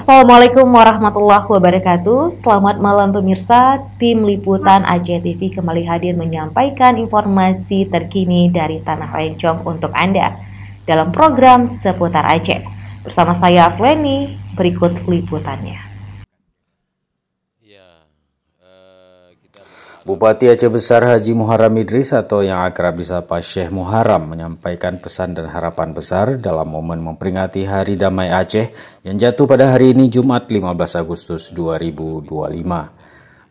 Assalamualaikum warahmatullahi wabarakatuh. Selamat malam pemirsa. Tim Liputan Aceh TV kembali hadir menyampaikan informasi terkini dari Tanah Rencong untuk Anda dalam program Seputar Aceh. Bersama saya Afleni, berikut liputannya. Bupati Aceh Besar Haji Muharram Idris atau yang akrab disapa Syekh Muharram menyampaikan pesan dan harapan besar dalam momen memperingati Hari Damai Aceh yang jatuh pada hari ini Jumat 15 Agustus 2025.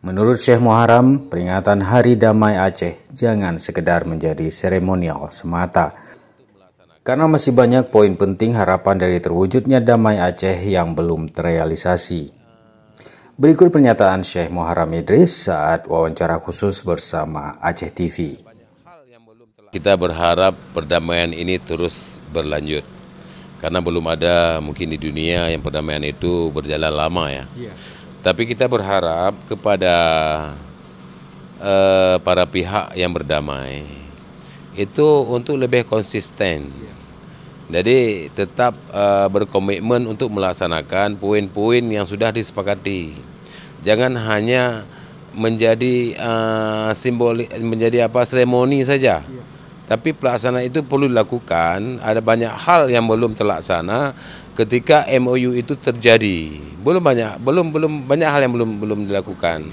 Menurut Syekh Muharram, peringatan Hari Damai Aceh jangan sekedar menjadi seremonial semata. Karena masih banyak poin penting harapan dari terwujudnya Damai Aceh yang belum terrealisasi. Berikut pernyataan Syekh Muharram Idris saat wawancara khusus bersama Aceh TV. Kita berharap perdamaian ini terus berlanjut. Karena belum ada mungkin di dunia yang perdamaian itu berjalan lama ya. Tapi kita berharap kepada para pihak yang berdamai itu untuk lebih konsisten. Jadi tetap berkomitmen untuk melaksanakan poin-poin yang sudah disepakati. Jangan hanya menjadi seremoni saja. Tapi pelaksanaan itu perlu dilakukan. Ada banyak hal yang belum terlaksana ketika MOU itu terjadi. Belum banyak hal yang belum dilakukan.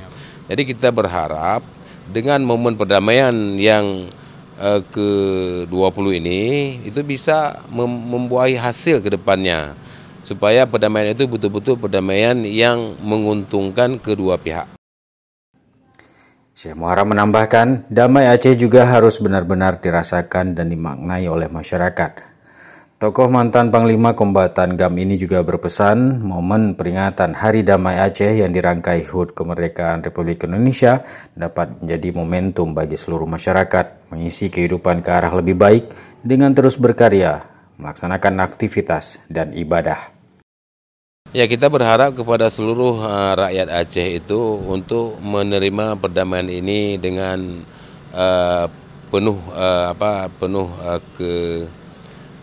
Jadi kita berharap dengan momen perdamaian yang ke-20 ini itu bisa membuahi hasil ke depannya supaya perdamaian itu betul-betul perdamaian yang menguntungkan kedua pihak. Syekh Muharram menambahkan, damai Aceh juga harus benar-benar dirasakan dan dimaknai oleh masyarakat. Tokoh mantan Panglima Kombatan GAM ini juga berpesan momen peringatan Hari Damai Aceh yang dirangkai HUT Kemerdekaan Republik Indonesia dapat menjadi momentum bagi seluruh masyarakat mengisi kehidupan ke arah lebih baik dengan terus berkarya, melaksanakan aktivitas dan ibadah. Ya, kita berharap kepada seluruh rakyat Aceh itu untuk menerima perdamaian ini dengan penuh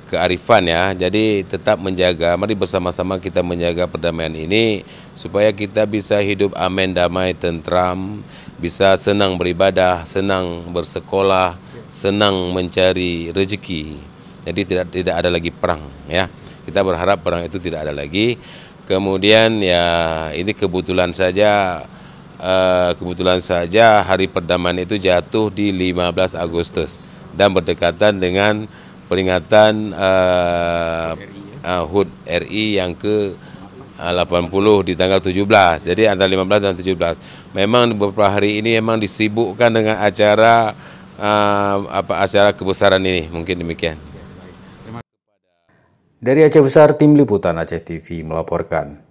kearifan ya. Jadi tetap menjaga, mari bersama-sama kita menjaga perdamaian ini supaya kita bisa hidup aman, damai, tentram, bisa senang beribadah, senang bersekolah, senang mencari rezeki. Jadi tidak ada lagi perang ya. Kita berharap perang itu tidak ada lagi. Kemudian ya ini kebetulan saja hari perdamaian itu jatuh di 15 Agustus dan berdekatan dengan peringatan HUT RI yang ke-80 di tanggal 17. Jadi antara 15 dan 17. Memang beberapa hari ini memang disibukkan dengan acara kebesaran ini. Mungkin demikian. Dari Aceh Besar, Tim Liputan Aceh TV melaporkan.